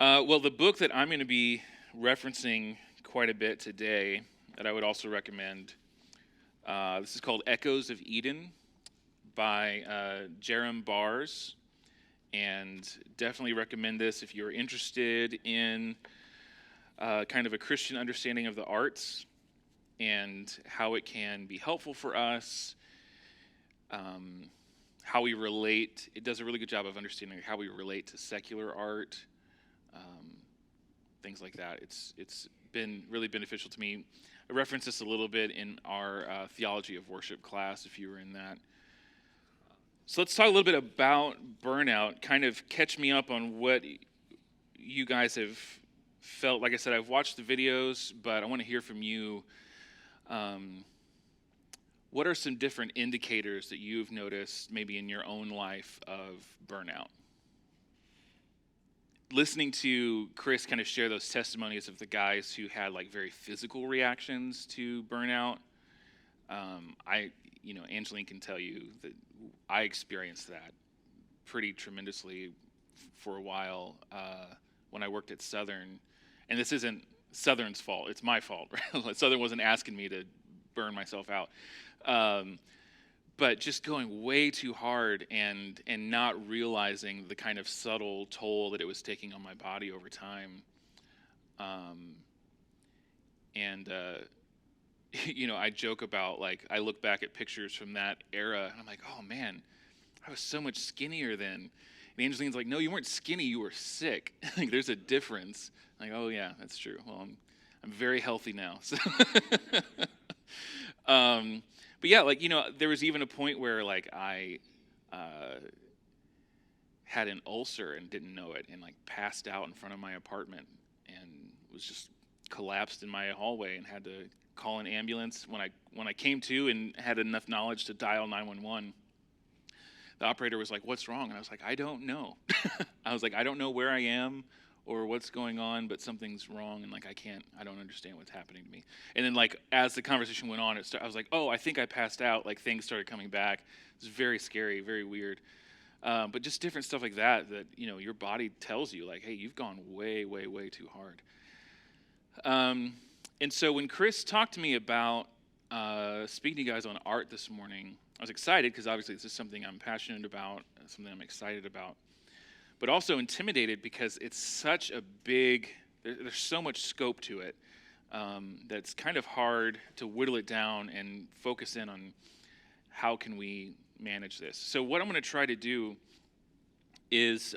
Well, the book that I'm going to be referencing quite a bit today, that I would also recommend, this is called Echoes of Eden by Jerem Bars, and definitely recommend this if you're interested in kind of a Christian understanding of the arts and how it can be helpful for us, how we relate. It does a really good job of understanding how we relate to secular art, things like that. It's been really beneficial to me. I referenced this a little bit in our theology of worship class, if you were in that. So let's talk a little bit about burnout, kind of catch me up on what you guys have felt. Like I said, I've watched the videos, but I want to hear from you. What are some different indicators that you've noticed maybe in your own life of burnout? Listening to Chris kind of share those testimonies of the guys who had like very physical reactions to burnout, Angeline can tell you that I experienced that pretty tremendously for a while when I worked at Southern. And this isn't Southern's fault, it's my fault. Right? Southern wasn't asking me to burn myself out. But just going way too hard and not realizing the kind of subtle toll that it was taking on my body over time. I joke about, like, I look back at pictures from that era, and I'm like, oh, man, I was so much skinnier then. And Angeline's like, no, you weren't skinny, you were sick. Like, there's a difference. Like, oh, yeah, that's true. Well, I'm very healthy now. So but yeah, there was even a point where, like, I had an ulcer and didn't know it, and, like, passed out in front of my apartment and was just collapsed in my hallway and had to call an ambulance. When I came to and had enough knowledge to dial 911, the operator was like, "What's wrong?" And I was like, "I don't know." I was like, "I don't know where I am or what's going on, but something's wrong, and, like, I don't understand what's happening to me." And then, like, as the conversation went on, I was like, "Oh, I think I passed out." Like, things started coming back. It was very scary, very weird. But just different stuff like that your body tells you, like, hey, you've gone way, way, way too hard. And so when Chris talked to me about speaking to you guys on art this morning, I was excited because obviously this is something I'm passionate about, something I'm excited about, but also intimidated because it's such a big, there's so much scope to it that's kind of hard to whittle it down and focus in on how can we manage this. So what I'm going to try to do is,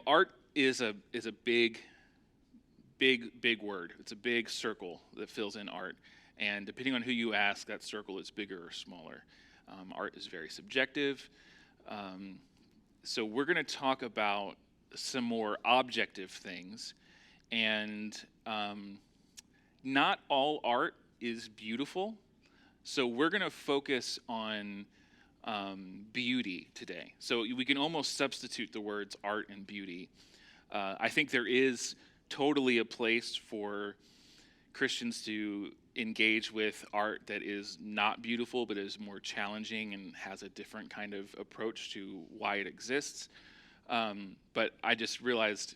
art is a big word. It's a big circle that fills in art. And depending on who you ask, that circle is bigger or smaller. Art is very subjective. So we're going to talk about some more objective things. And not all art is beautiful. So we're going to focus on beauty today. So we can almost substitute the words art and beauty. I think there is totally a place for Christians to engage with art that is not beautiful, but is more challenging and has a different kind of approach to why it exists. But I just realized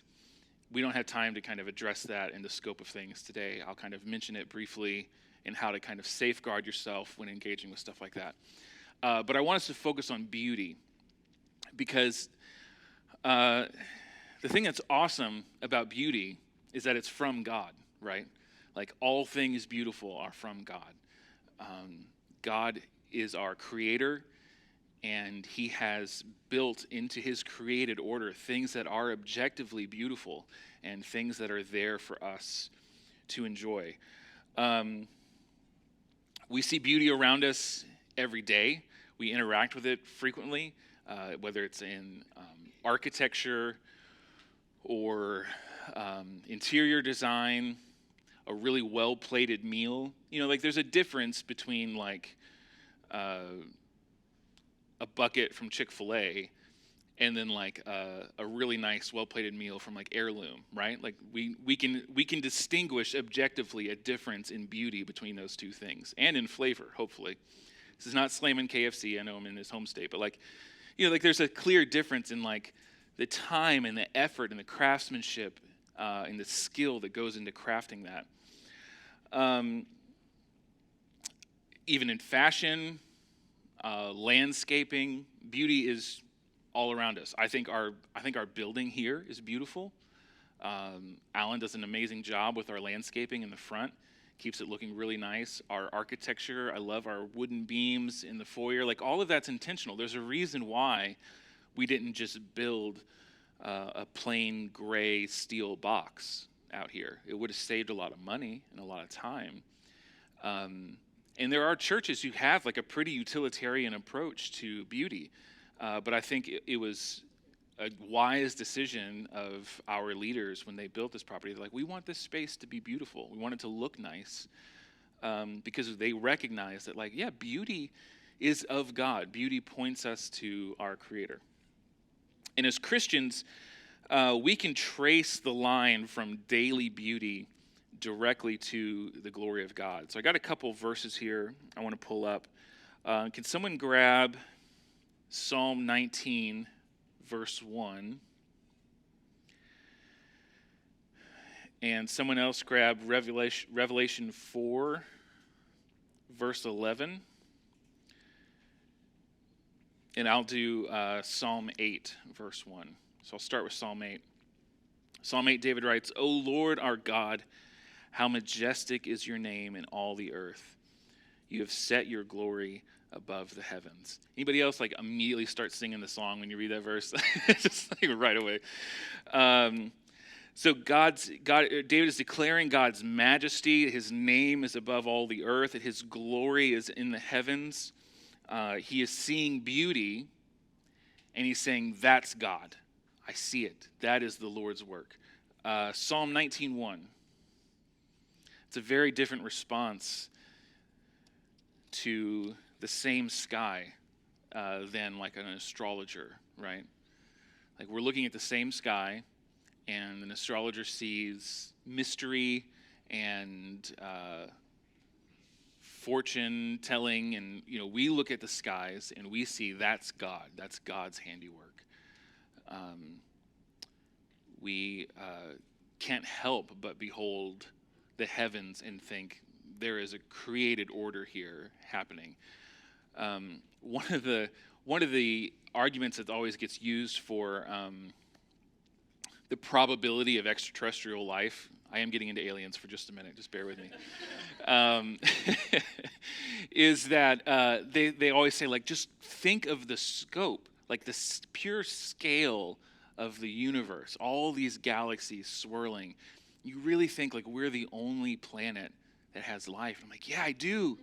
we don't have time to kind of address that in the scope of things today. I'll kind of mention it briefly and how to kind of safeguard yourself when engaging with stuff like that. But I want us to focus on beauty because the thing that's awesome about beauty is that it's from God, right? Like, all things beautiful are from God. God is our creator, and he has built into his created order things that are objectively beautiful and things that are there for us to enjoy. We see beauty around us every day. We interact with it frequently, whether it's in architecture or interior design, a really well-plated meal. There's a difference between, like, a bucket from Chick-fil-A and then, like, a really nice, well-plated meal from, like, Heirloom, right? Like, we can distinguish objectively a difference in beauty between those two things, and in flavor, hopefully. This is not slamming KFC. I know I'm in his home state, but, like, there's a clear difference in, like, the time and the effort and the craftsmanship and the skill that goes into crafting that. Even in fashion, landscaping, beauty is all around us. I think our building here is beautiful. Alan does an amazing job with our landscaping in the front, keeps it looking really nice. Our architecture, I love our wooden beams in the foyer. Like, all of that's intentional. There's a reason why we didn't just build a plain gray steel box out here. It would have saved a lot of money and a lot of time. And there are churches who have like a pretty utilitarian approach to beauty. But I think it was a wise decision of our leaders when they built this property. They're like, we want this space to be beautiful. We want it to look nice, because they recognize that, like, yeah, beauty is of God. Beauty points us to our Creator. And as Christians, we can trace the line from daily beauty directly to the glory of God. So I got a couple verses here I want to pull up. Can someone grab Psalm 19, verse 1? And someone else grab Revelation 4, verse 11. And I'll do Psalm 8, verse 1. So I'll start with Psalm 8. Psalm 8, David writes, O Lord our God, how majestic is your name in all the earth. You have set your glory above the heavens. Anybody else like immediately start singing the song when you read that verse? Just like right away. So David is declaring God's majesty. His name is above all the earth. That his glory is in the heavens. He is seeing beauty, and he's saying, that's God. I see it. That is the Lord's work. Psalm 19:1. It's a very different response to the same sky than like an astrologer, right? Like, we're looking at the same sky, and an astrologer sees mystery and fortune telling, and we look at the skies and we see that's God. That's God's handiwork. We can't help but behold the heavens and think there is a created order here happening. One of the arguments that always gets used for the probability of extraterrestrial life. I am getting into aliens for just a minute. Just bear with me. Is that they always say, like, just think of the scope, like the pure scale of the universe, all these galaxies swirling. You really think like we're the only planet that has life? I'm like, yeah, I do.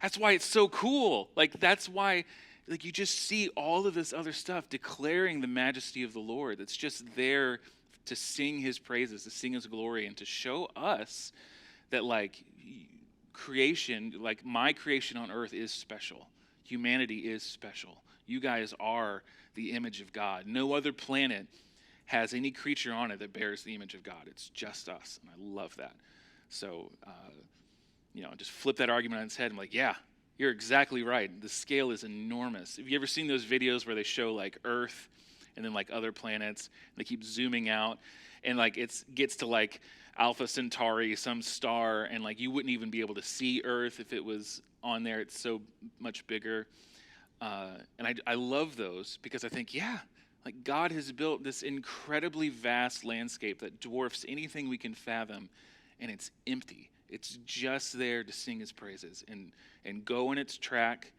That's why it's so cool. Like, that's why, like, you just see all of this other stuff declaring the majesty of the Lord. That's just there to sing his praises, to sing his glory, and to show us that, like, creation, like my creation on earth is special. Humanity is special. You guys are the image of God. No other planet has any creature on it that bears the image of God. It's just us, and I love that. So, just flip that argument on its head. I'm like, yeah, you're exactly right. The scale is enormous. Have you ever seen those videos where they show like Earth and then like other planets? And they keep zooming out, and like it gets to like Alpha Centauri, some star, and like you wouldn't even be able to see Earth if it was on there. It's so much bigger. And I love those because I think, yeah, like God has built this incredibly vast landscape that dwarfs anything we can fathom, and it's empty. It's just there to sing his praises and go in its track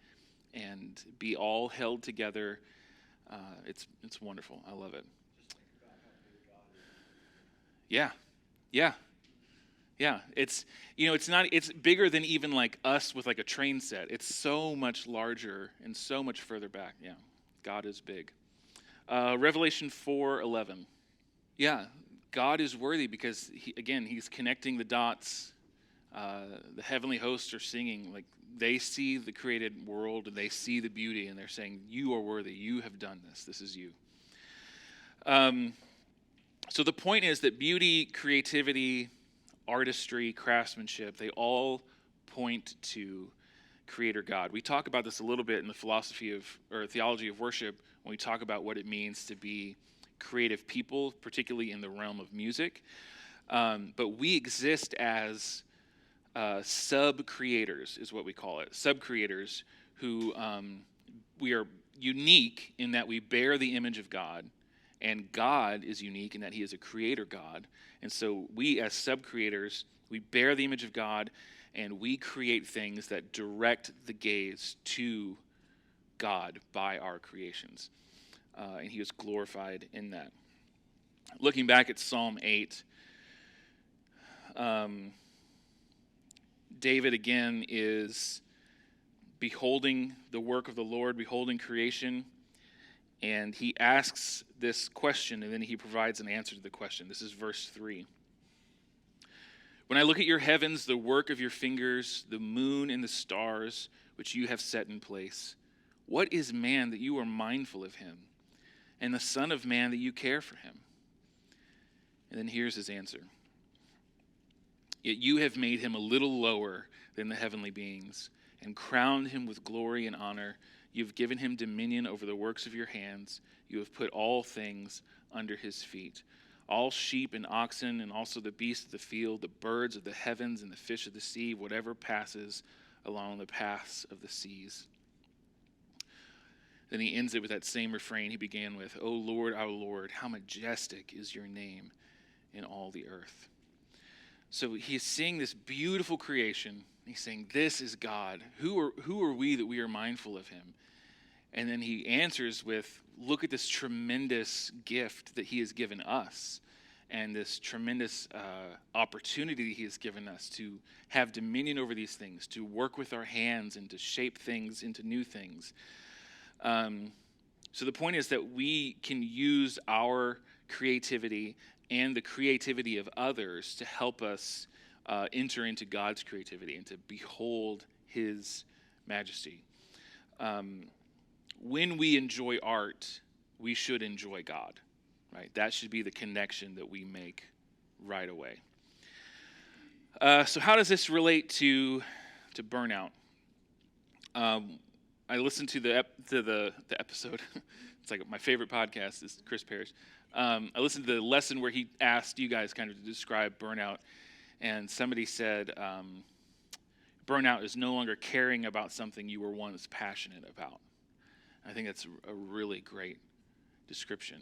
and be all held together. It's wonderful. I love it. Yeah. It's bigger than even like us with like a train set. It's so much larger and so much further back. Yeah. God is big. Revelation 4:11. Yeah. God is worthy because he's connecting the dots. The heavenly hosts are singing, like they see the created world and they see the beauty, and they're saying, you are worthy. You have done this. This is you. So the point is that beauty, creativity, artistry, craftsmanship, they all point to Creator God. We talk about this a little bit in the theology of worship when we talk about what it means to be creative people, particularly in the realm of music. But we exist as sub-creators, is what we call it. Sub-creators who we are unique in that we bear the image of God, and God is unique in that he is a creator God. And so we as sub-creators, we bear the image of God, and we create things that direct the gaze to God by our creations. And he was glorified in that. Looking back at Psalm 8, David again is beholding the work of the Lord, beholding creation, and he asks this question, and then he provides an answer to the question. This is verse 3. When I look at your heavens, the work of your fingers, the moon and the stars, which you have set in place, what is man that you are mindful of him, and the son of man that you care for him? And then here's his answer. Yet you have made him a little lower than the heavenly beings, and crowned him with glory and honor. You have given him dominion over the works of your hands. You have put all things under his feet. All sheep and oxen, and also the beasts of the field, the birds of the heavens and the fish of the sea, whatever passes along the paths of the seas. Then he ends it with that same refrain he began with, O Lord, our Lord, how majestic is your name in all the earth. So he is seeing this beautiful creation. He's saying, this is God. Who are we that we are mindful of him? And then he answers with, look at this tremendous gift that he has given us, and this tremendous opportunity he has given us to have dominion over these things, to work with our hands and to shape things into new things. So the point is that we can use our creativity and the creativity of others to help us enter into God's creativity and to behold his majesty. When we enjoy art, we should enjoy God, right? That should be the connection that we make right away. So how does this relate to Burnout? I listened to the episode. It's like my favorite podcast is Chris Parrish. I listened to the lesson where he asked you guys kind of to describe burnout, and somebody said, burnout is no longer caring about something you were once passionate about. I think that's a really great description.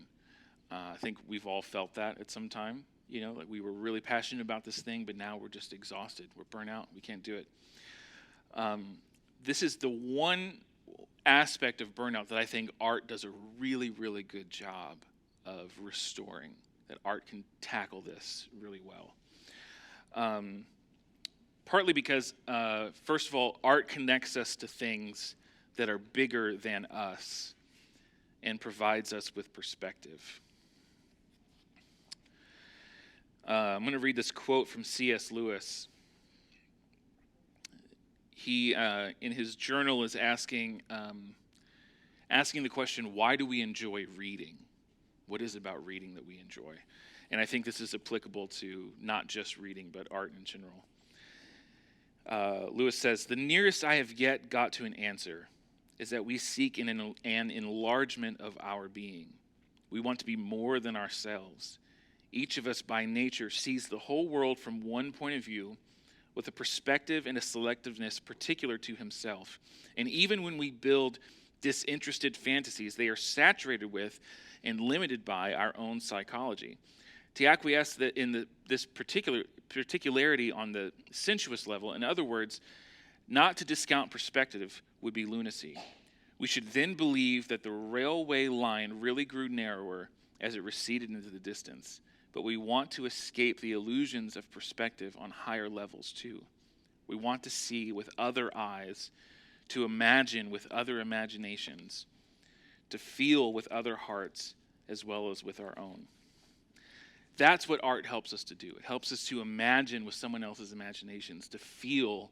I think we've all felt that at some time. You know, like we were really passionate about this thing, but now we're just exhausted. We're burnt out. We can't do it. This is the one aspect of burnout that I think art does a really, really good job of restoring, that art can tackle this really well. Partly because, first of all, art connects us to things that are bigger than us and provides us with perspective. I'm going to read this quote from C.S. Lewis. He, in his journal, is asking the question, why do we enjoy reading? What is it about reading that we enjoy? And I think this is applicable to not just reading, but art in general. Lewis says, the nearest I have yet got to an answer is that we seek an enlargement of our being. We want to be more than ourselves. Each of us by nature sees the whole world from one point of view, with a perspective and a selectiveness particular to himself. And even when we build disinterested fantasies, they are saturated with and limited by our own psychology. To acquiesce that in this particularity on the sensuous level, in other words, not to discount perspective, would be lunacy. We should then believe that the railway line really grew narrower as it receded into the distance. But we want to escape the illusions of perspective on higher levels too. We want to see with other eyes, to imagine with other imaginations, to feel with other hearts as well as with our own. That's what art helps us to do. It helps us to imagine with someone else's imaginations, to feel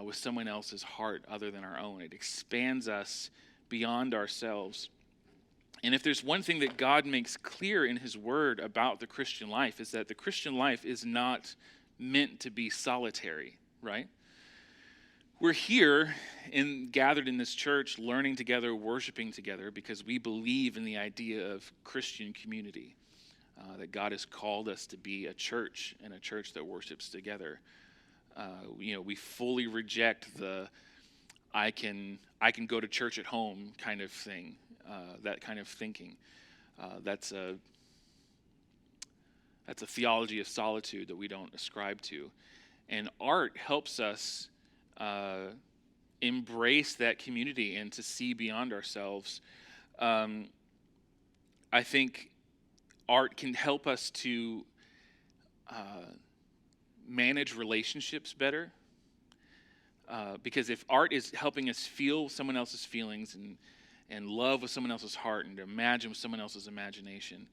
with someone else's heart other than our own. It expands us beyond ourselves. And if there's one thing that God makes clear in his word about the Christian life, is that the Christian life is not meant to be solitary, right? We're here and gathered in this church, learning together, worshiping together, because we believe in the idea of Christian community, that God has called us to be a church and a church that worships together. We fully reject the I can go to church at home kind of thing, that kind of thinking. That's a theology of solitude that we don't ascribe to. And art helps us embrace that community and to see beyond ourselves. I think art can help us to manage relationships better. Because if art is helping us feel someone else's feelings and love with someone else's heart and to imagine with someone else's imagination,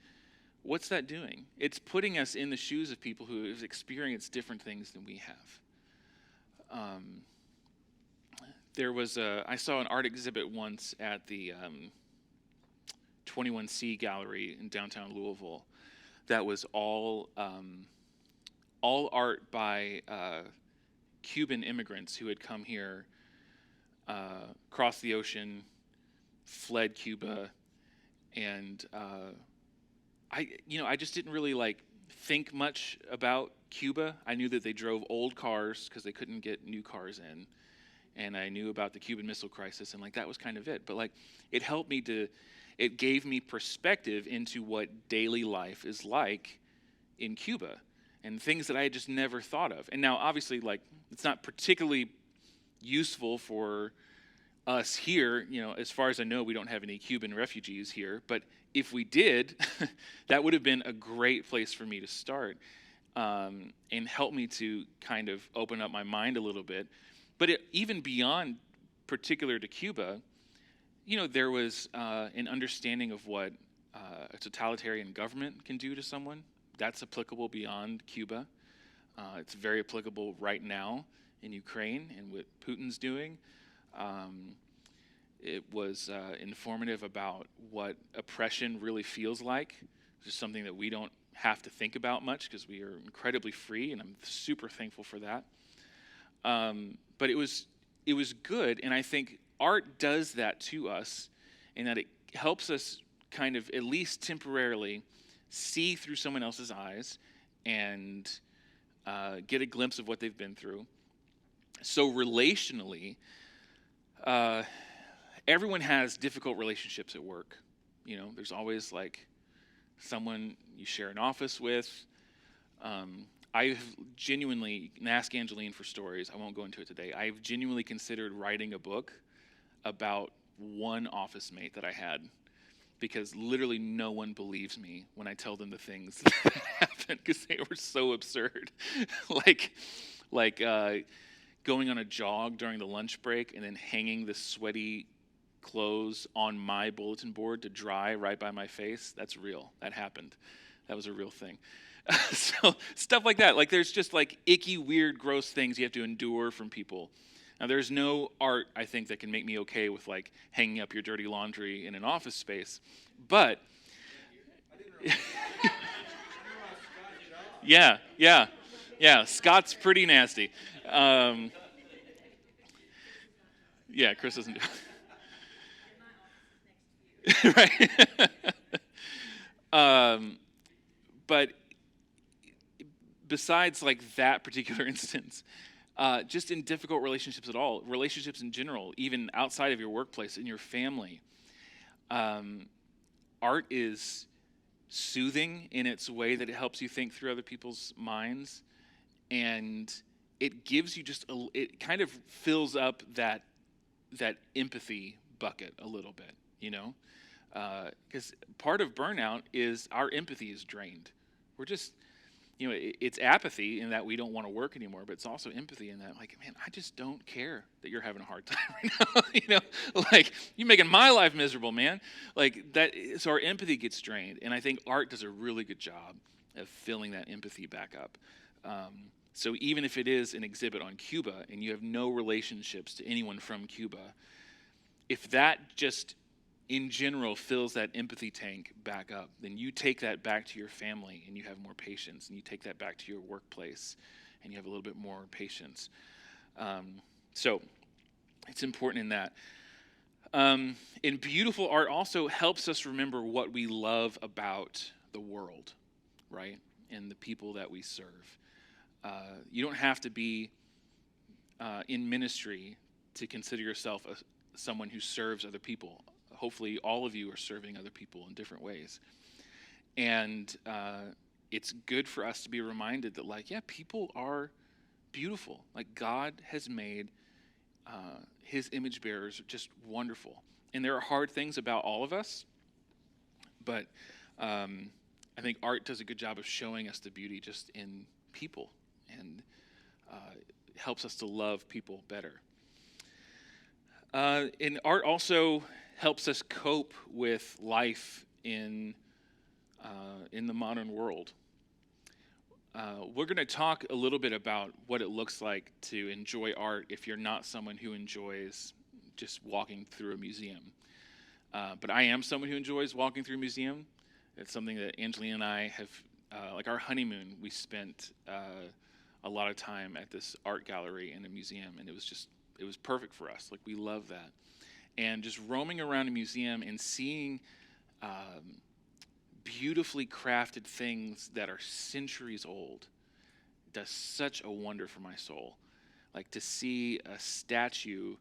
what's that doing? It's putting us in the shoes of people who have experienced different things than we have. I saw an art exhibit once at the 21C Gallery in downtown Louisville that was all art by Cuban immigrants who had come here, crossed the ocean, fled Cuba, and I just didn't really think much about Cuba. I knew that they drove old cars because they couldn't get new cars in, and I knew about the Cuban Missile Crisis, and that was kind of it. But it gave me perspective into what daily life is like in Cuba, and things that I had just never thought of. And now, obviously, it's not particularly useful for us here. As far as I know, we don't have any Cuban refugees here. But if we did, that would have been a great place for me to start and help me to kind of open up my mind a little bit. But even beyond particular to Cuba, there was an understanding of what a totalitarian government can do to someone. That's applicable beyond Cuba. It's very applicable right now in Ukraine and what Putin's doing. It was informative about what oppression really feels like, which is something that we don't have to think about much because we are incredibly free, and I'm super thankful for that. But it was good, and I think art does that to us in that it helps us kind of, at least temporarily, see through someone else's eyes and get a glimpse of what they've been through. So relationally, everyone has difficult relationships at work. There's always someone you share an office with. I've genuinely, and ask Angeline for stories, I won't go into it today. I've genuinely considered writing a book about one office mate that I had, because literally no one believes me when I tell them the things that happened because they were so absurd. Going on a jog during the lunch break and then hanging the sweaty clothes on my bulletin board to dry right by my face. That's real. That happened. That was a real thing. So stuff like that. There's just icky, weird, gross things you have to endure from people. Now, there's no art, I think, that can make me okay with hanging up your dirty laundry in an office space. But yeah, Scott's pretty nasty. Yeah, Chris doesn't do it. Right. But besides that particular instance, just in difficult relationships at all, relationships in general, even outside of your workplace, in your family, art is soothing in its way that it helps you think through other people's minds, and it gives you it kind of fills up that empathy bucket a little bit, because part of burnout is our empathy is drained. We're just, it's apathy in that we don't want to work anymore, but it's also empathy in that, man, I just don't care that you're having a hard time right now. You're making my life miserable, man. That. So our empathy gets drained, and I think art does a really good job of filling that empathy back up. So even if it is an exhibit on Cuba and you have no relationships to anyone from Cuba, if that just in general fills that empathy tank back up, then you take that back to your family and you have more patience, and you take that back to your workplace and you have a little bit more patience. So It's important in that. And beautiful art also helps us remember what we love about the world, right? And the people that we serve. You don't have to be in ministry to consider yourself someone who serves other people. Hopefully, all of you are serving other people in different ways. And it's good for us to be reminded that, like, yeah, people are beautiful. Like, God has made his image bearers just wonderful. And there are hard things about all of us, but I think art does a good job of showing us the beauty just in people, and helps us to love people better. And art also helps us cope with life in the modern world. We're going to talk a little bit about what it looks like to enjoy art if you're not someone who enjoys just walking through a museum. But I am someone who enjoys walking through a museum. It's something that Angelina and I have, like our honeymoon, we spent a lot of time at this art gallery in a museum, and it was perfect for us. Like, we love that. And just roaming around a museum and seeing beautifully crafted things that are centuries old does such a wonder for my soul. Like, to see a statue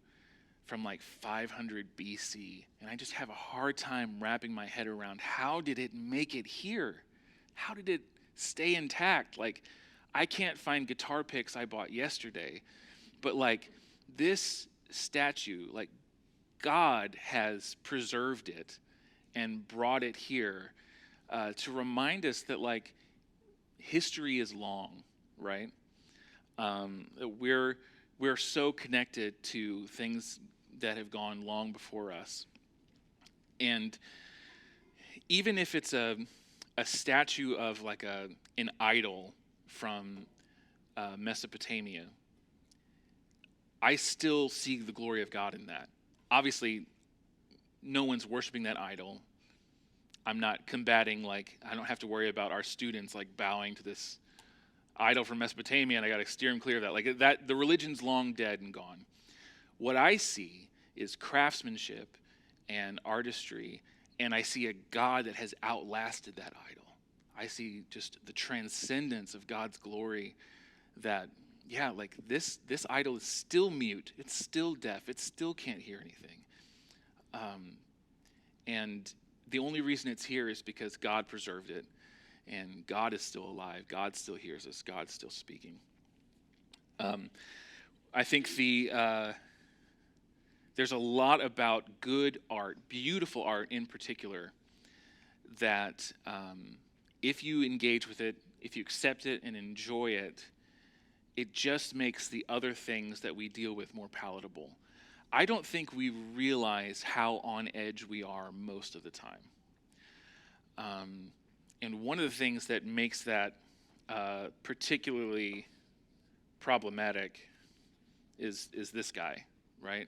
from like 500 BC, and I just have a hard time wrapping my head around, how did it make it here? How did it stay intact? Like, I can't find guitar picks I bought yesterday, but like, this statue, like, God has preserved it and brought it here to remind us that, like, history is long, right? We're so connected to things that have gone long before us. And even if it's a statue of like an idol from Mesopotamia, I still see the glory of God in that. Obviously, no one's worshiping that idol. I'm not combating, like, I don't have to worry about our students like bowing to this idol from Mesopotamia, and I got to steer them clear of that. Like, that, the religion's long dead and gone. What I see is craftsmanship and artistry, and I see a God that has outlasted that idol. I see just the transcendence of God's glory that, yeah, like, this idol is still mute, it's still deaf, it still can't hear anything. And the only reason it's here is because God preserved it, and God is still alive, God still hears us, God's still speaking. I think there's a lot about good art, beautiful art in particular, that if you engage with it, if you accept it and enjoy it, it just makes the other things that we deal with more palatable. I don't think we realize how on edge we are most of the time. And one of the things that makes that particularly problematic is this guy, right?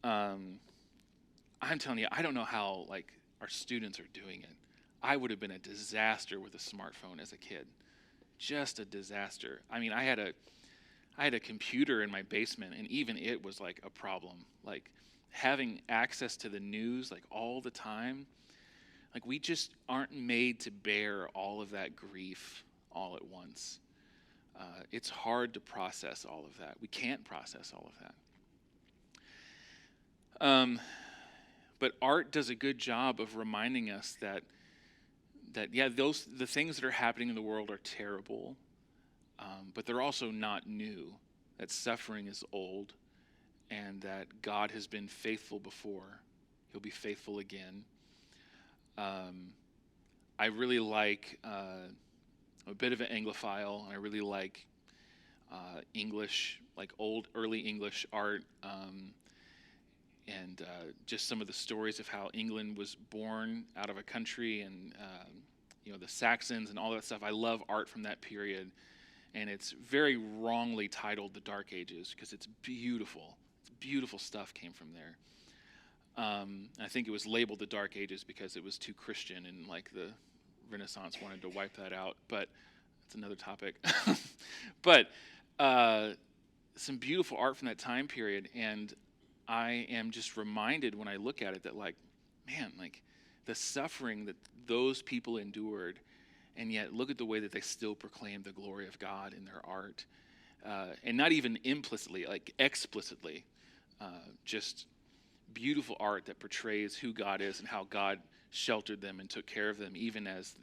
I'm telling you, I don't know how, like, our students are doing it. I would have been a disaster with a smartphone as a kid. Just a disaster. I mean, I had a computer in my basement, and even it was like a problem. Like, having access to the news like all the time, like, we just aren't made to bear all of that grief all at once. It's hard to process all of that. We can't process all of that. But art does a good job of reminding us that yeah, the things that are happening in the world are terrible, but they're also not new. That suffering is old, and that God has been faithful before. He'll be faithful again. I really like, I'm a bit of an Anglophile, and I really like English, like early English art, and just some of the stories of how England was born out of a country, and the Saxons and all that stuff. I love art from that period, and it's very wrongly titled the Dark Ages because it's beautiful. It's beautiful stuff came from there. I think it was labeled the Dark Ages because it was too Christian, and like the Renaissance wanted to wipe that out. But it's another topic. But some beautiful art from that time period, and I am just reminded when I look at it that, like, man, like the suffering that those people endured, and yet look at the way that they still proclaim the glory of God in their art, and not even implicitly, like explicitly, just beautiful art that portrays who God is and how God sheltered them and took care of them, even as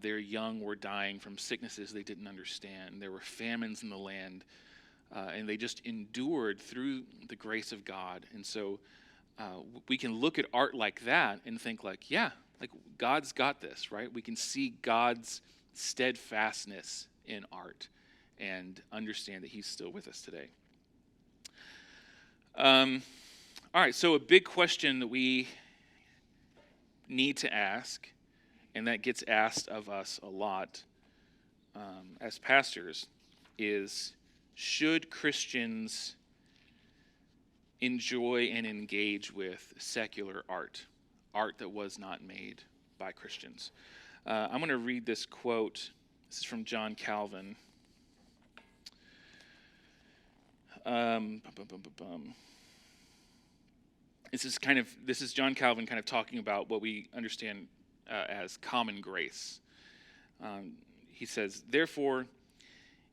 their young were dying from sicknesses they didn't understand. There were famines in the land, and they just endured through the grace of God. And so we can look at art like that and think like, yeah, like God's got this, right? We can see God's steadfastness in art and understand that he's still with us today. All right, so a big question that we need to ask, and that gets asked of us a lot as pastors, is should Christians enjoy and engage with secular art that was not made by Christians? I'm going to read this quote. This is from John Calvin. This is John Calvin kind of talking about what we understand as common grace. He says, therefore,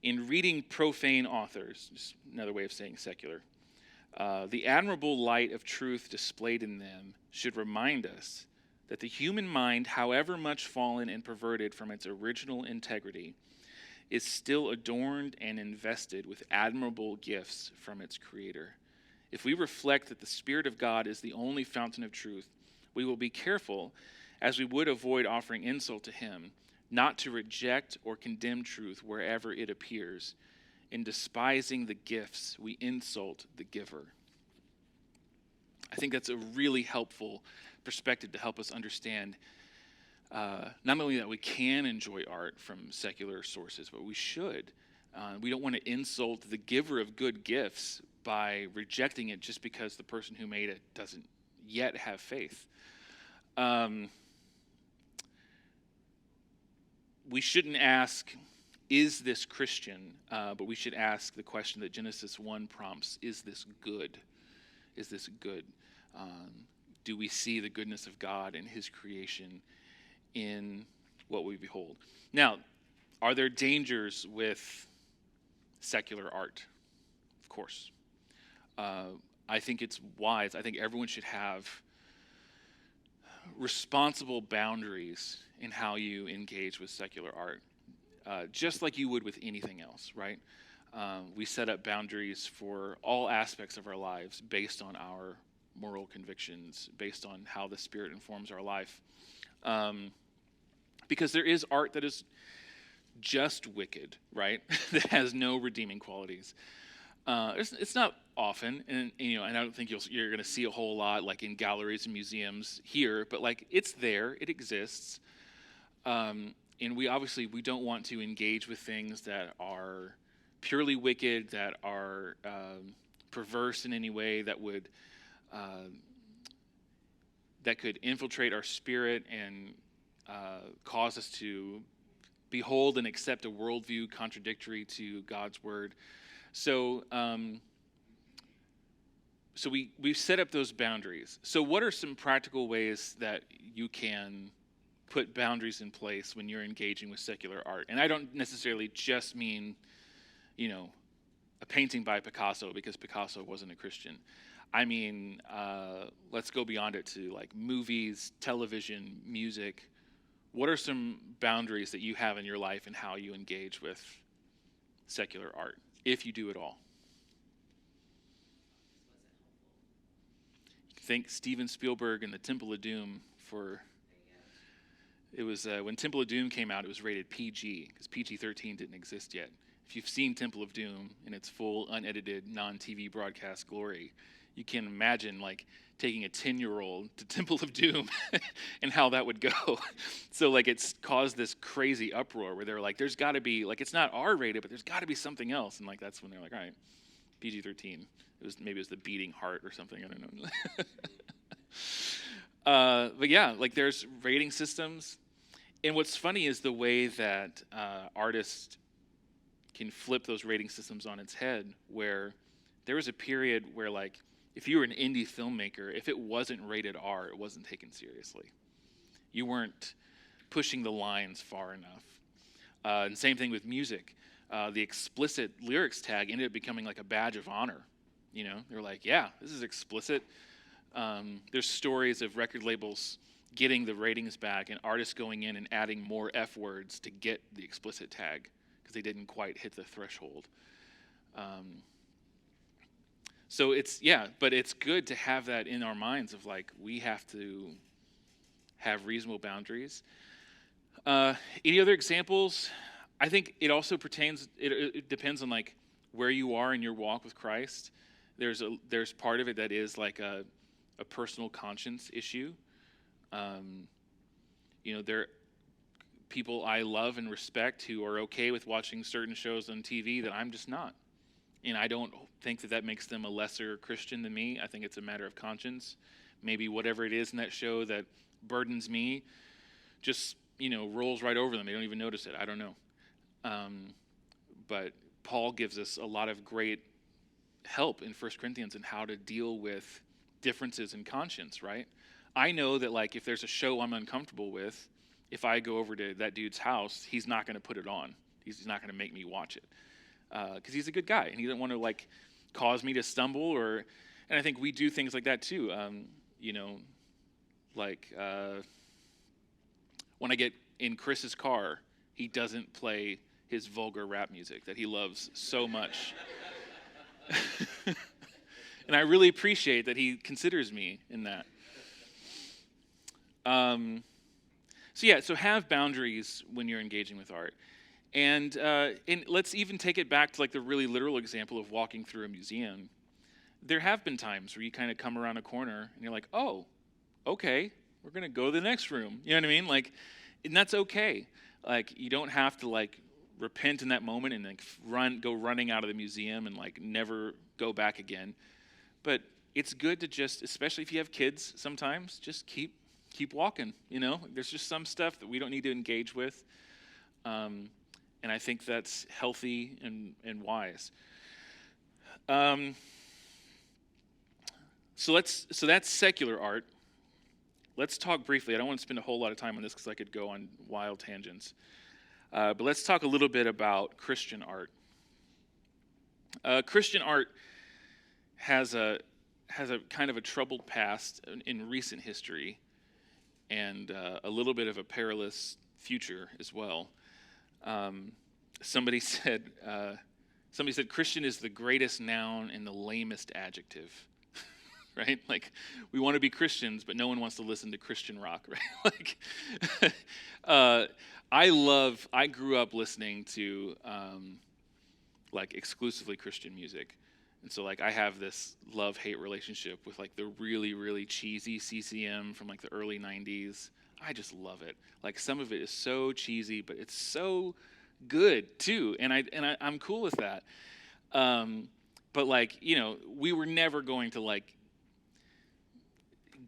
in reading profane authors, just another way of saying secular, the admirable light of truth displayed in them should remind us that the human mind, however much fallen and perverted from its original integrity, is still adorned and invested with admirable gifts from its Creator. If we reflect that the Spirit of God is the only fountain of truth, we will be careful, as we would avoid offering insult to Him, not to reject or condemn truth wherever it appears. In despising the gifts, we insult the giver. I think that's a really helpful perspective to help us understand not only that we can enjoy art from secular sources, but we should. We don't want to insult the giver of good gifts by rejecting it just because the person who made it doesn't yet have faith. We shouldn't ask, is this Christian? But we should ask the question that Genesis 1 prompts, is this good? Is this good? Do we see the goodness of God and His creation in what we behold? Now, are there dangers with secular art? Of course. I think it's wise. I think everyone should have responsible boundaries in how you engage with secular art, just like you would with anything else, right? We set up boundaries for all aspects of our lives based on our moral convictions, based on how the Spirit informs our life. Because there is art that is just wicked, right? That has no redeeming qualities. It's not often, and I don't think you're going to see a whole lot like in galleries and museums here, but like it's there, it exists, and we don't want to engage with things that are purely wicked, that are perverse in any way, that could infiltrate our spirit and cause us to behold and accept a worldview contradictory to God's word. So we've set up those boundaries. So what are some practical ways that you can put boundaries in place when you're engaging with secular art? And I don't necessarily just mean, a painting by Picasso, because Picasso wasn't a Christian. I mean, let's go beyond it to like movies, television, music. What are some boundaries that you have in your life and how you engage with secular art, if you do at all? Thank Steven Spielberg and the Temple of Doom for... It was when Temple of Doom came out, it was rated PG, because PG-13 didn't exist yet. If you've seen Temple of Doom in its full, unedited, non-TV broadcast glory, you can imagine like taking a 10-year-old to Temple of Doom and how that would go. So like it's caused this crazy uproar where they're like, there's got to be, like it's not R-rated, but there's got to be something else. And like that's when they're like, all right, PG-13. Maybe it was The Beating Heart or something, I don't know. But yeah, like there's rating systems. And what's funny is the way that artists can flip those rating systems on its head, where there was a period where, like, if you were an indie filmmaker, if it wasn't rated R, it wasn't taken seriously. You weren't pushing the lines far enough. And same thing with music. The explicit lyrics tag ended up becoming like a badge of honor. You know, they're like, yeah, this is explicit. There's stories of record labels getting the ratings back and artists going in and adding more F words to get the explicit tag because they didn't quite hit the threshold. So but it's good to have that in our minds of, like, we have to have reasonable boundaries. Any other examples? I think it also it depends on, like, where you are in your walk with Christ. There's part of it that is like a personal conscience issue. There are people I love and respect who are okay with watching certain shows on TV that I'm just not. And I don't think that makes them a lesser Christian than me. I think it's a matter of conscience. Maybe whatever it is in that show that burdens me just, rolls right over them. They don't even notice it. I don't know. But Paul gives us a lot of great help in 1 Corinthians in how to deal with differences in conscience, right? I know that, like, if there's a show I'm uncomfortable with, if I go over to that dude's house, he's not going to put it on. He's not going to make me watch it. Because he's a good guy, and he doesn't want to, like, cause me to stumble. And I think we do things like that too. When I get in Chris's car, he doesn't play his vulgar rap music that he loves so much. And I really appreciate that he considers me in that. So have boundaries when you're engaging with art. And let's even take it back to, like, the really literal example of walking through a museum. There have been times where you kind of come around a corner and you're like, oh, okay, we're going to go to the next room. You know what I mean? Like, and that's okay. Like, you don't have to, like, repent in that moment and, like, go running out of the museum and, like, never go back again. But it's good to just, especially if you have kids sometimes, just keep walking, There's just some stuff that we don't need to engage with. And I think that's healthy and wise. So that's secular art. Let's talk briefly. I don't want to spend a whole lot of time on this because I could go on wild tangents. But let's talk a little bit about Christian art. Christian art has a kind of a troubled past in recent history, and a little bit of a perilous future as well. Somebody said Christian is the greatest noun and the lamest adjective. Right? Like, we want to be Christians, but no one wants to listen to Christian rock, right? I grew up listening to like exclusively Christian music. And so, like, I have this love-hate relationship with, like, the really, really cheesy CCM from, like, the early 90s. I just love it. Like, some of it is so cheesy, but it's so good too. And I'm cool with that. But, like, we were never going to, like,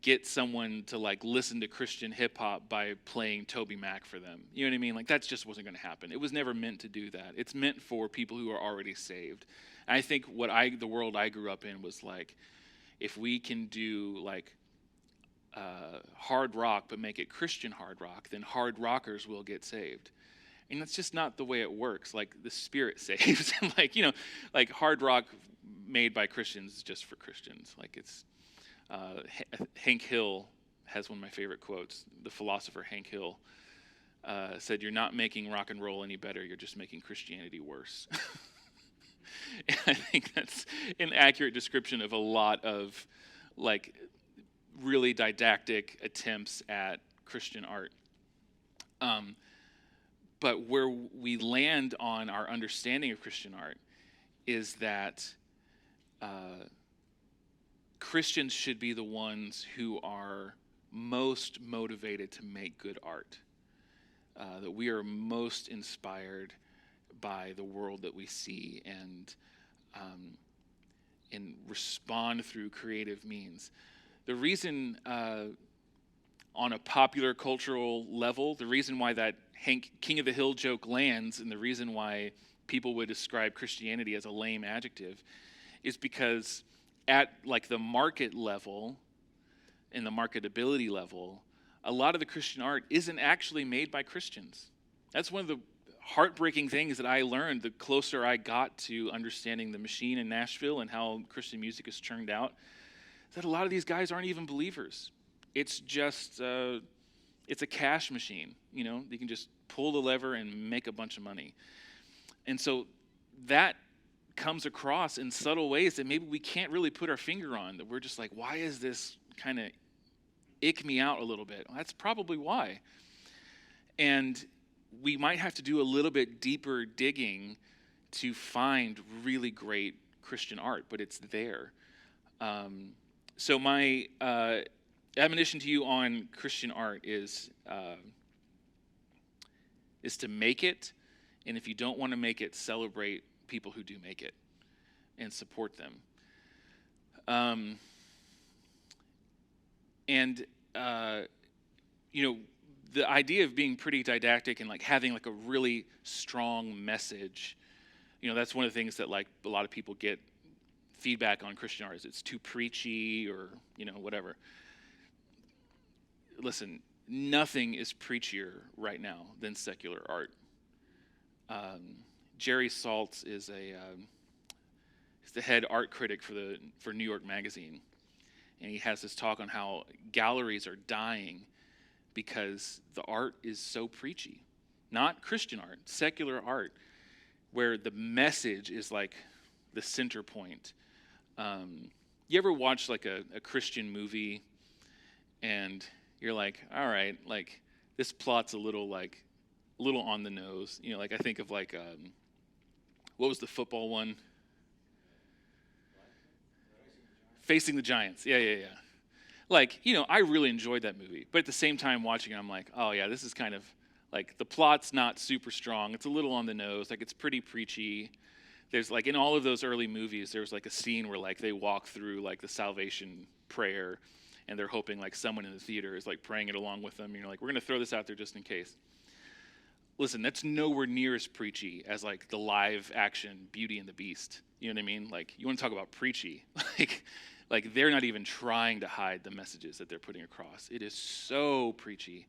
get someone to, like, listen to Christian hip hop by playing Toby Mac for them. You know what I mean? Like, that just wasn't going to happen. It was never meant to do that. It's meant for people who are already saved. And I think the world I grew up in was, like, if we can do, like, hard rock but make it Christian hard rock, then hard rockers will get saved. And that's just not the way it works. Like, the Spirit saves. Like, like, hard rock made by Christians is just for Christians. Like, it's Hank Hill has one of my favorite quotes. The philosopher Hank Hill said, "You're not making rock and roll any better. You're just making Christianity worse." And I think that's an accurate description of a lot of, like, really didactic attempts at Christian art. But where we land on our understanding of Christian art is that Christians should be the ones who are most motivated to make good art. That we are most inspired by the world that we see and respond through creative means. The reason, on a popular cultural level, the reason why that Hank King of the Hill joke lands, and the reason why people would describe Christianity as a lame adjective, is because at like the market level and the marketability level, a lot of the Christian art isn't actually made by Christians. That's one of the heartbreaking things that I learned the closer I got to understanding the machine in Nashville and how Christian music is churned out, that a lot of these guys aren't even believers. It's just, it's a cash machine. You know, you can just pull the lever and make a bunch of money. And so that comes across in subtle ways that maybe we can't really put our finger on, that we're just like, why is this kind of ick me out a little bit? Well, that's probably why. And we might have to do a little bit deeper digging to find really great Christian art, but it's there. So my admonition to you on Christian art is to make it, and if you don't want to make it, celebrate people who do make it and support them. You know, the idea of being pretty didactic and like having like a really strong message, you know, that's one of the things that like a lot of people get feedback on Christian art is it's too preachy or, you know, whatever. Listen, nothing is preachier right now than secular art. Jerry Saltz is he's the head art critic for New York Magazine, and he has this talk on how galleries are dying because the art is so preachy. Not Christian art, secular art, where the message is like the center point. You ever watch like a Christian movie and you're like, all right, like this plot's a little on the nose. You know, like I think of like, what was the football one? Facing the Giants. Yeah. Like, you know, I really enjoyed that movie. But at the same time watching it, I'm like, oh yeah, this is kind of like the plot's not super strong. It's a little on the nose. Like it's pretty preachy. There's like in all of those early movies, there was like a scene where like they walk through like the salvation prayer and they're hoping like someone in the theater is like praying it along with them. And you're like, we're going to throw this out there just in case. Listen, that's nowhere near as preachy as like the live action Beauty and the Beast. You know what I mean? Like you want to talk about preachy. Like they're not even trying to hide the messages that they're putting across. It is so preachy.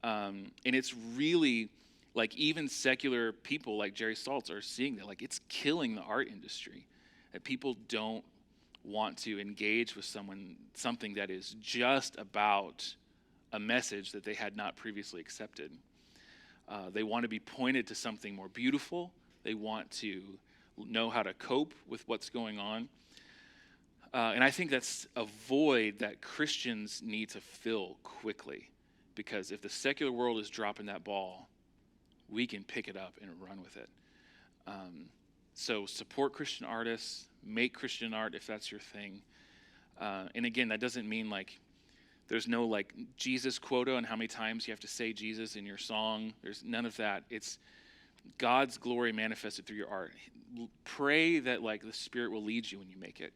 And it's really like even secular people like Jerry Saltz are seeing that like it's killing the art industry. That people don't want to engage with something that is just about a message that they had not previously accepted. They want to be pointed to something more beautiful. They want to know how to cope with what's going on. And I think that's a void that Christians need to fill quickly. Because if the secular world is dropping that ball, we can pick it up and run with it. So support Christian artists, make Christian art if that's your thing. And again, that doesn't mean like there's no like Jesus quota on how many times you have to say Jesus in your song. There's none of that. It's God's glory manifested through your art. Pray that like the Spirit will lead you when you make it.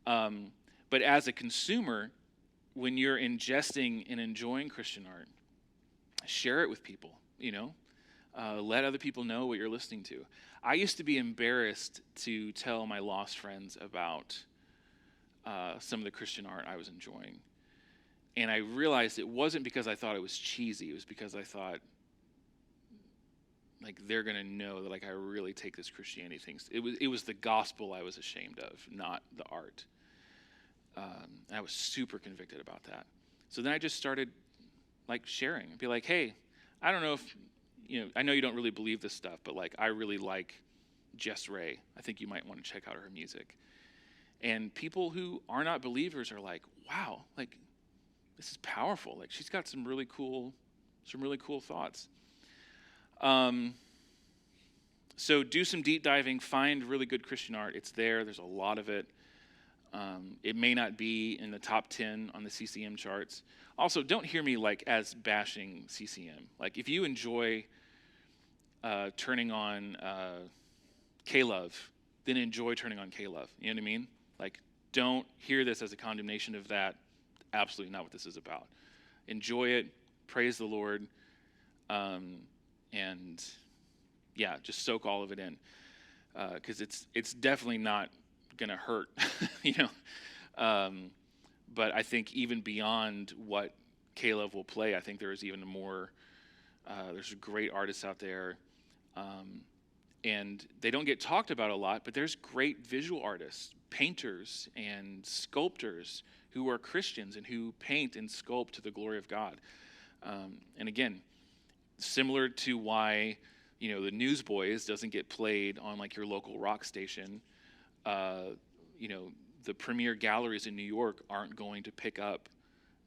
But as a consumer, when you're ingesting and enjoying Christian art, share it with people, you know? Let other people know what you're listening to. I used to be embarrassed to tell my lost friends about some of the Christian art I was enjoying. And I realized it wasn't because I thought it was cheesy. It was because I thought, like, they're going to know that, like, I really take this Christianity thing. It was the gospel I was ashamed of, not the art. I was super convicted about that. So then I just started, like, sharing. I'd be like, hey, I don't know if, you know, I know you don't really believe this stuff, but, like, I really like Jess Ray. I think you might want to check out her music. And people who are not believers are like, wow, like, this is powerful. Like, she's got some really cool thoughts. So do some deep diving, find really good Christian art. It's there's a lot of it. It may not be in the top 10 on the CCM charts. Also, don't hear me like as bashing CCM. Like if you enjoy turning on K-Love, then enjoy turning on K-Love. You know what I mean? Like don't hear this as a condemnation of that. Absolutely not what this is about. Enjoy it, praise the Lord, and yeah, just soak all of it in, because it's definitely not gonna hurt, you know. But I think even beyond what Caleb will play, I think there is even more. There's great artists out there, and they don't get talked about a lot. But there's great visual artists, painters, and sculptors who are Christians and who paint and sculpt to the glory of God. And again, similar to why the Newsboys doesn't get played on like your local rock station. The premier galleries in New York aren't going to pick up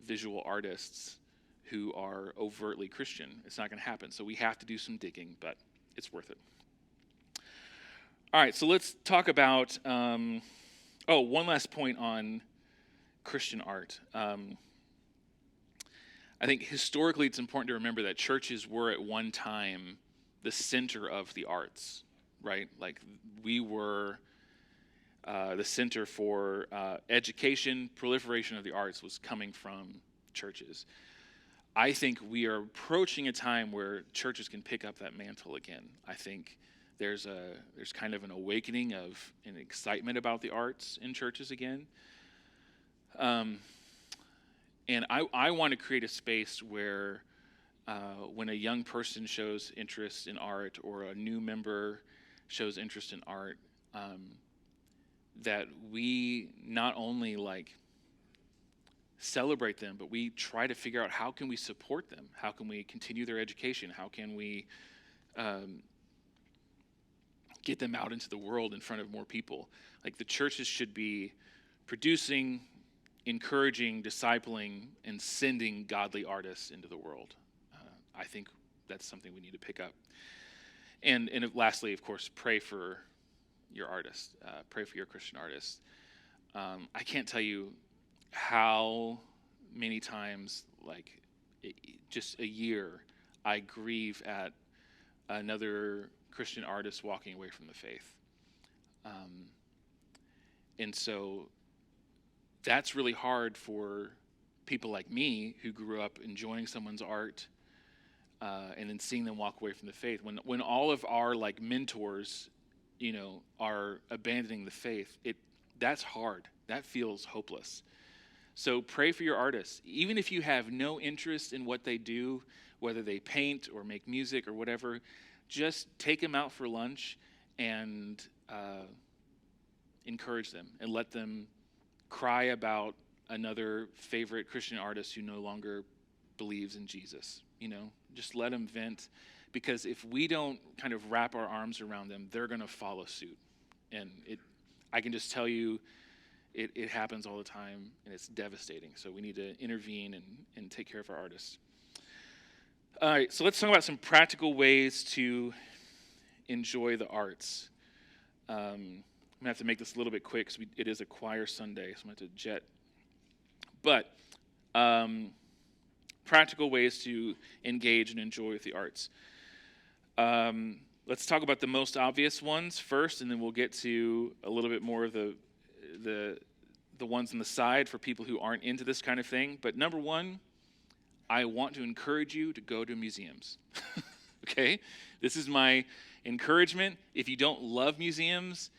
visual artists who are overtly Christian. It's not going to happen. So we have to do some digging, but it's worth it. All right, so let's talk about, one last point on Christian art. I think historically it's important to remember that churches were at one time the center of the arts, right? Like we were the center for education, proliferation of the arts was coming from churches. I think we are approaching a time where churches can pick up that mantle again. I think there's kind of an awakening of an excitement about the arts in churches again. And I want to create a space where when a young person shows interest in art or a new member shows interest in art, that we not only like celebrate them, but we try to figure out how can we support them? How can we continue their education? How can we get them out into the world in front of more people? Like the churches should be producing, encouraging, discipling, and sending godly artists into the world. I think that's something we need to pick up. And lastly, of course, pray for your artists. Pray for your Christian artists. I can't tell you how many times, like just a year, I grieve at another Christian artist walking away from the faith. And so that's really hard for people like me who grew up enjoying someone's art and then seeing them walk away from the faith. When all of our like mentors, are abandoning the faith, that's hard. That feels hopeless. So pray for your artists. Even if you have no interest in what they do, whether they paint or make music or whatever, just take them out for lunch and encourage them and let them cry about another favorite Christian artist who no longer believes in Jesus. Just let them vent, because if we don't kind of wrap our arms around them, they're going to follow suit. And I can just tell you, it happens all the time, and it's devastating. So we need to intervene and take care of our artists. All right, so let's talk about some practical ways to enjoy the arts. I'm going to have to make this a little bit quick because it is a choir Sunday, so I'm going to have to jet. But practical ways to engage and enjoy with the arts. Let's talk about the most obvious ones first, and then we'll get to a little bit more of the ones on the side for people who aren't into this kind of thing. But number one, I want to encourage you to go to museums. Okay? This is my encouragement. If you don't love museums,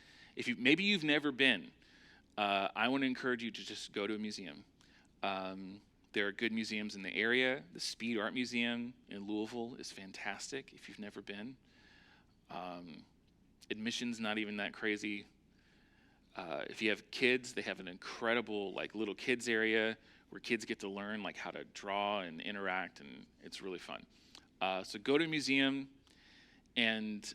maybe you've never been, I want to encourage you to just go to a museum. There are good museums in the area. The Speed Art Museum in Louisville is fantastic if you've never been. Admission's not even that crazy. If you have kids, they have an incredible like little kids area where kids get to learn like how to draw and interact, and it's really fun. So go to a museum and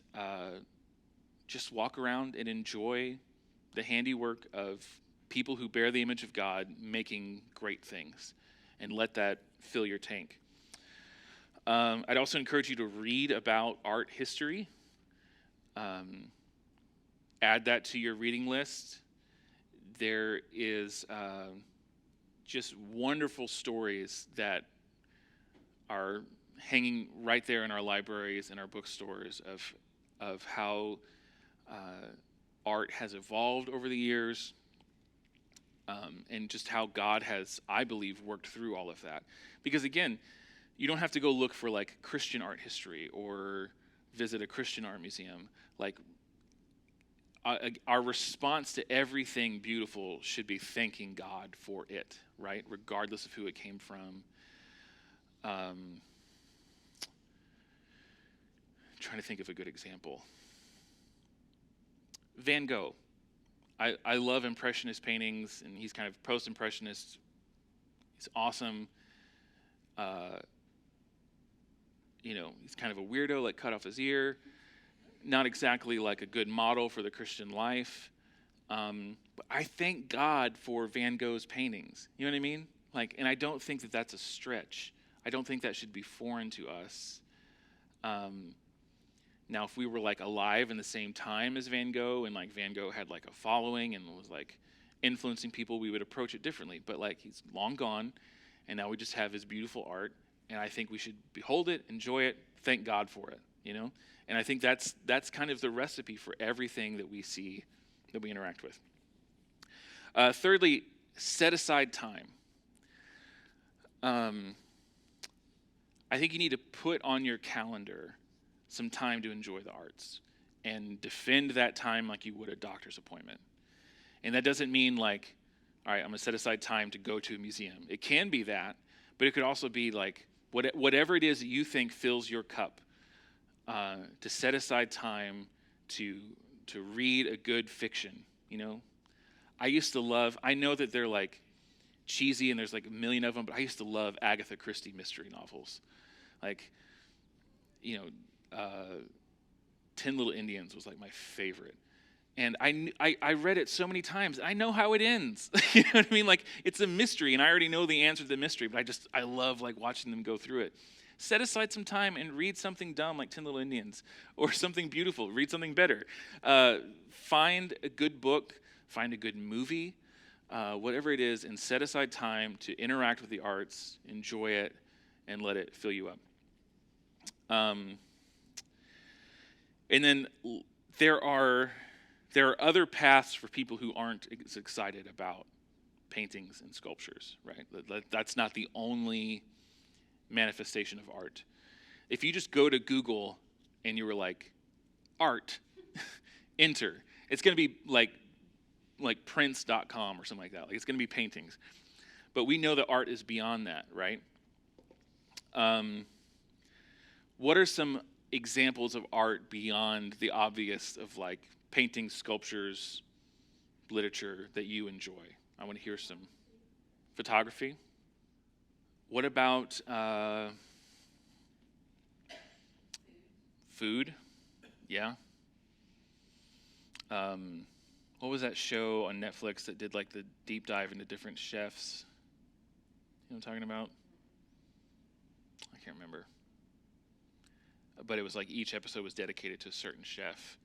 just walk around and enjoy the handiwork of people who bear the image of God making great things, and let that fill your tank. I'd also encourage you to read about art history. Add that to your reading list. There is just wonderful stories that are hanging right there in our libraries and our bookstores of how art has evolved over the years, and just how God has, I believe, worked through all of that. Because again, you don't have to go look for like Christian art history or visit a Christian art museum, like our response to everything beautiful should be thanking God for it, right? Regardless of who it came from. Trying to think of a good example. Van Gogh. I love Impressionist paintings, and he's kind of post-Impressionist. He's awesome. He's kind of a weirdo, like cut off his ear. Not exactly like a good model for the Christian life. But I thank God for Van Gogh's paintings. You know what I mean? And I don't think that that's a stretch. I don't think that should be foreign to us. Now, if we were alive in the same time as Van Gogh, and Van Gogh had a following and was influencing people, we would approach it differently. But he's long gone, and now we just have his beautiful art, and I think we should behold it, enjoy it, thank God for it. And I think that's kind of the recipe for everything that we see, that we interact with. Thirdly, set aside time. I think you need to put on your calendar some time to enjoy the arts and defend that time like you would a doctor's appointment. And that doesn't mean all right, I'm going to set aside time to go to a museum. It can be that, but it could also be whatever it is that you think fills your cup, to set aside time to read a good fiction. I know that they're cheesy and there's a million of them, but I used to love Agatha Christie mystery novels. 10 Little Indians was my favorite. And I read it so many times. I know how it ends. You know what I mean? It's a mystery, and I already know the answer to the mystery, but I love watching them go through it. Set aside some time and read something dumb like 10 Little Indians, or something beautiful. Read something better. Find a good book. Find a good movie. Whatever it is, and set aside time to interact with the arts, enjoy it, and let it fill you up. And then there are other paths for people who aren't as excited about paintings and sculptures, right? That's not the only manifestation of art. If you just go to Google and you were art, enter, it's going to be like prince.com or something like that. It's going to be paintings. But we know that art is beyond that, right? What are some examples of art beyond the obvious of paintings, sculptures, literature that you enjoy? I want to hear some. Photography. What about food? Yeah. What was that show on Netflix that did the deep dive into different chefs? You know what I'm talking about? I can't remember. But it was each episode was dedicated to a certain chef.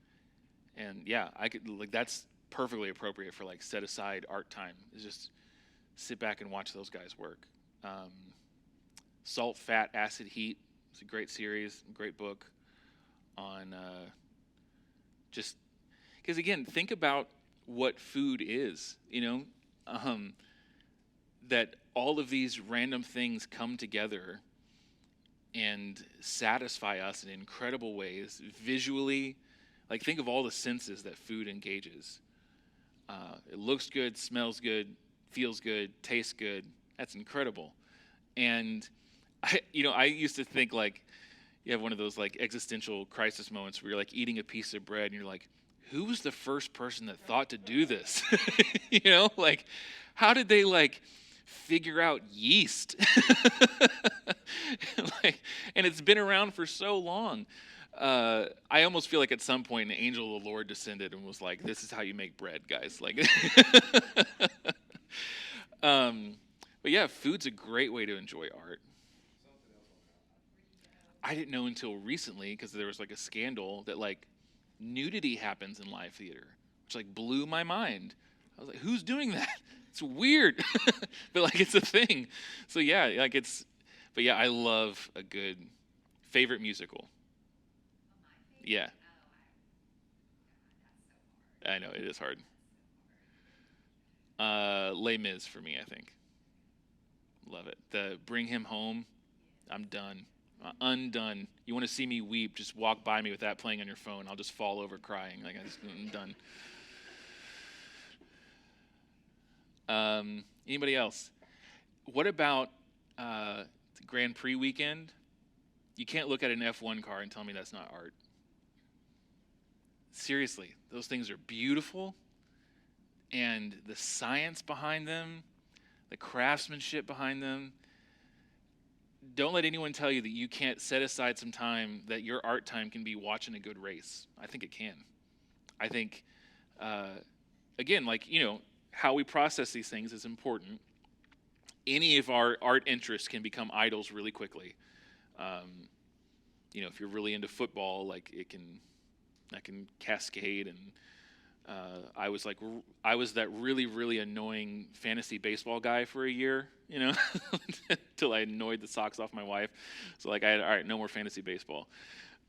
And yeah, I could that's perfectly appropriate for set aside art time. Is just sit back and watch those guys work. Salt, Fat, Acid, Heat. It's a great series, great book on just because again, think about what food is. That all of these random things come together and satisfy us in incredible ways, visually. Think of all the senses that food engages. It looks good, smells good, feels good, tastes good. That's incredible. And I used to think you have one of those existential crisis moments where you're eating a piece of bread and you're who was the first person that thought to do this? How did they figure out yeast? And it's been around for so long. I almost feel at some point an angel of the Lord descended and was this is how you make bread, guys. But yeah, food's a great way to enjoy art. I didn't know until recently, because there was a scandal that nudity happens in live theater, which blew my mind. I was who's doing that? It's weird. But it's a thing. So yeah, but yeah, I love a good favorite musical. Yeah. I know, it is hard. Les Mis for me, I think. Love it. The Bring Him Home, I'm done. Undone. You want to see me weep, just walk by me with that playing on your phone. I'll just fall over crying. Like, I'm done. Anybody else? What about Grand Prix weekend? You can't look at an F1 car and tell me that's not art. Seriously, those things are beautiful, and the science behind them, the craftsmanship behind them. Don't let anyone tell you that you can't set aside some time, that your art time can be watching a good race. I think it can. I think, again, how we process these things is important. Any of our art interests can become idols really quickly. If you're really into football, that can cascade. And I was that really, really annoying fantasy baseball guy for a year, until I annoyed the socks off my wife. So all right, no more fantasy baseball.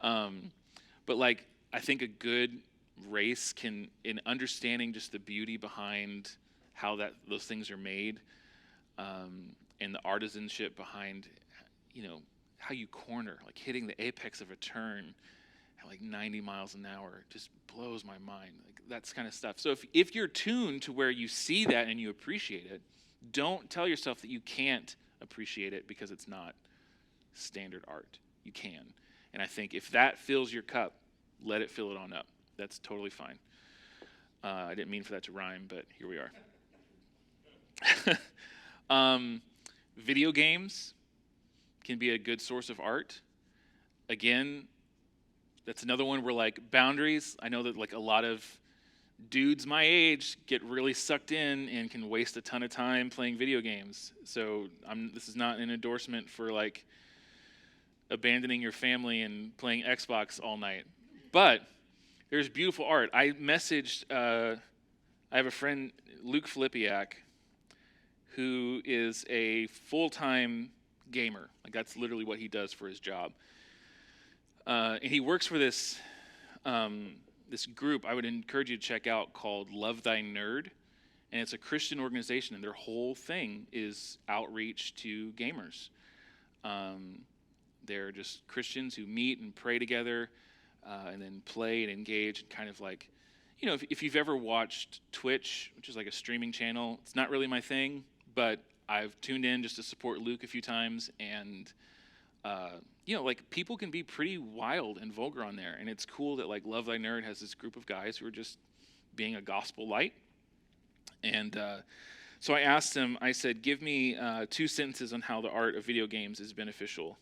But I think a good race can, in understanding just the beauty behind how those things are made, and the artisanship behind, how you corner, hitting the apex of a turn at 90 miles an hour, just blows my mind. That's kind of stuff. So if you're tuned to where you see that and you appreciate it, don't tell yourself that you can't appreciate it because it's not standard art. You can. And I think if that fills your cup, let it fill it on up. That's totally fine. I didn't mean for that to rhyme, but here we are. Video games can be a good source of art. Again, that's another one where boundaries. I know that a lot of dudes my age get really sucked in and can waste a ton of time playing video games. So this is not an endorsement for abandoning your family and playing Xbox all night. But there's beautiful art. I messaged, I have a friend, Luke Filipiak, who is a full-time gamer. That's literally what he does for his job. And he works for this group I would encourage you to check out called Love Thy Nerd. And it's a Christian organization, and their whole thing is outreach to gamers. They're just Christians who meet and pray together, and then play and engage, and kind of if you've ever watched Twitch, which is a streaming channel, it's not really my thing, but I've tuned in just to support Luke a few times, and people can be pretty wild and vulgar on there, and it's cool that Love Thy Nerd has this group of guys who are just being a gospel light. And so I asked him, I said, give me 2 sentences on how the art of video games is beneficial.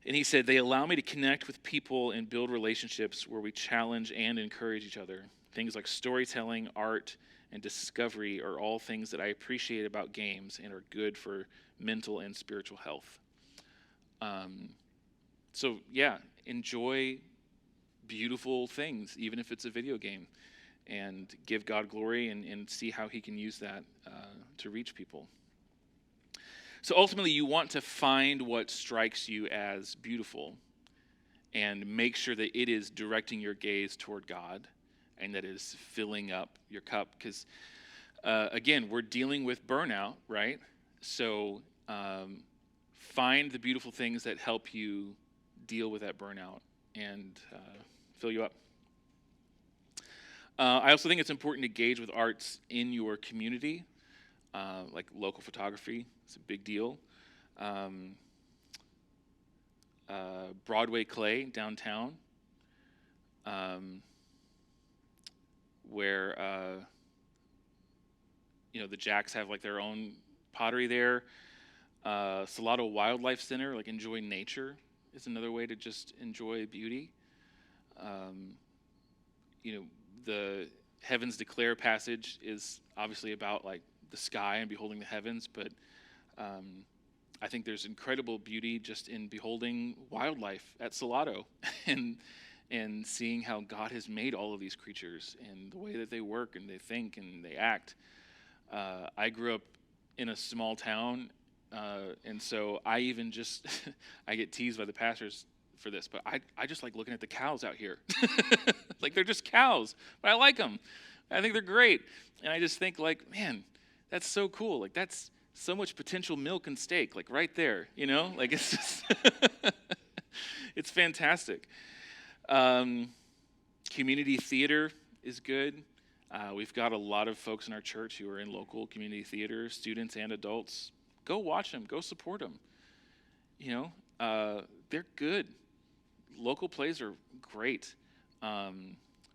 And he said, they allow me to connect with people and build relationships where we challenge and encourage each other. Things like storytelling, art, and discovery are all things that I appreciate about games and are good for mental and spiritual health. So yeah, enjoy beautiful things, even if it's a video game, and give God glory and see how he can use that to reach people. So ultimately, you want to find what strikes you as beautiful and make sure that it is directing your gaze toward God and that it is filling up your cup. Because, again, we're dealing with burnout, right? So find the beautiful things that help you deal with that burnout and fill you up. I also think it's important to engage with arts in your community, like local photography. It's a big deal. Broadway Clay downtown, where the Jacks have their own pottery there. Salado Wildlife Center, enjoy nature is another way to just enjoy beauty. The Heavens Declare passage is obviously about the sky and beholding the heavens, but I think there's incredible beauty just in beholding wildlife at Salado and seeing how God has made all of these creatures and the way that they work and they think and they act. I grew up in a small town, and so I even just I get teased by the pastors for this, but I just like looking at the cows out here. They're just cows, but I like them. I think they're great. And I just think man, that's so cool. so much potential milk and steak, like right there, like it's just, it's fantastic. Community theater is good. We've got a lot of folks in our church who are in local community theater, students and adults. Go watch them, go support them. They're good. Local plays are great.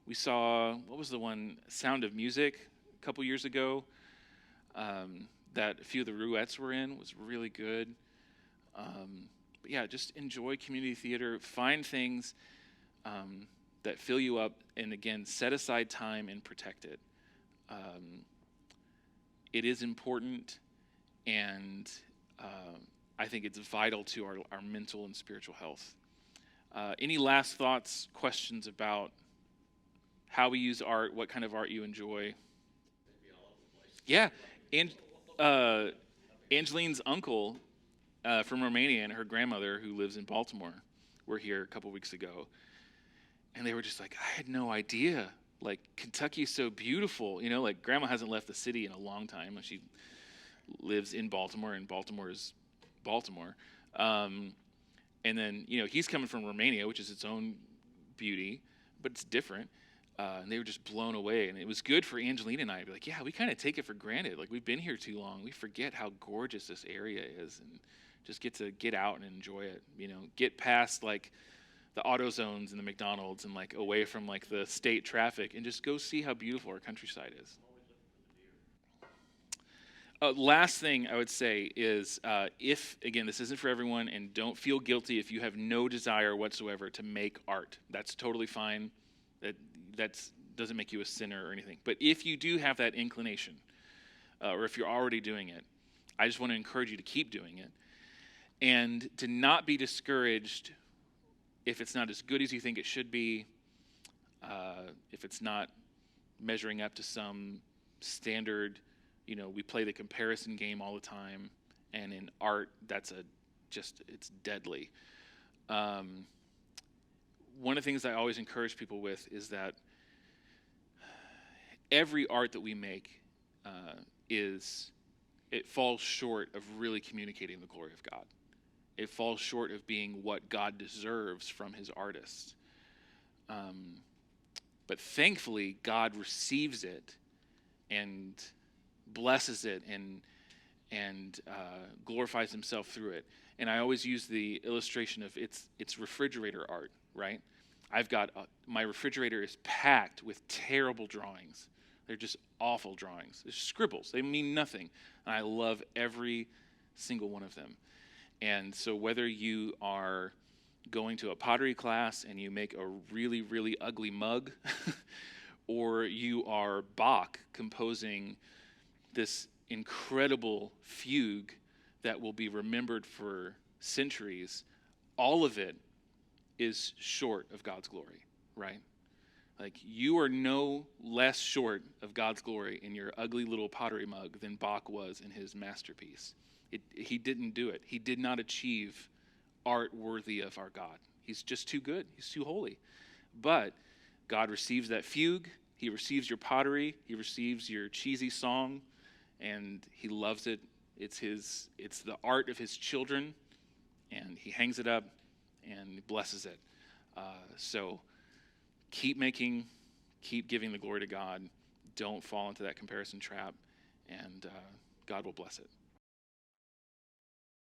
We saw, what was the one, Sound of Music a couple years ago, that a few of the Ruettes were in, was really good. But yeah, just enjoy community theater. Find things that fill you up, and again, set aside time and protect it. It is important, and I think it's vital to our mental and spiritual health. Any last thoughts, questions about how we use art, what kind of art you enjoy? Yeah, and Angeline's uncle from Romania and her grandmother, who lives in Baltimore, were here a couple weeks ago. And they were just like, I had no idea. Like, Kentucky's so beautiful. Like, Grandma hasn't left the city in a long time. She lives in Baltimore, and Baltimore is Baltimore. And then, he's coming from Romania, which is its own beauty, but it's different. And they were just blown away. And it was good for Angelina and I to be like, yeah, we kind of take it for granted. Like, we've been here too long. We forget how gorgeous this area is, and just get to get out and enjoy it. Get past, like, the auto zones and the McDonald's, and like away from like the state traffic, and just go see how beautiful our countryside is. Last thing I would say is, if, again, this isn't for everyone, and don't feel guilty if you have no desire whatsoever to make art. That's totally fine. That doesn't make you a sinner or anything. But if you do have that inclination, or if you're already doing it, I just want to encourage you to keep doing it, and to not be discouraged if it's not as good as you think it should be, if it's not measuring up to some standard. We play the comparison game all the time, and in art, it's deadly. One of the things I always encourage people with is that every art that we make it falls short of really communicating the glory of God. It falls short of being what God deserves from his artists. But thankfully, God receives it and blesses it and glorifies himself through it. And I always use the illustration of it's refrigerator art, right? I've got my refrigerator is packed with terrible drawings. They're just awful drawings. They're scribbles. They mean nothing. And I love every single one of them. And so whether you are going to a pottery class and you make a really, really ugly mug, or you are Bach composing this incredible fugue that will be remembered for centuries, all of it is short of God's glory, right? Like, you are no less short of God's glory in your ugly little pottery mug than Bach was in his masterpiece. He didn't do it. He did not achieve art worthy of our God. He's just too good. He's too holy. But God receives that fugue. He receives your pottery. He receives your cheesy song, and he loves it. It's the art of his children, and he hangs it up and blesses it. So keep making, keep giving the glory to God. Don't fall into that comparison trap, and God will bless it.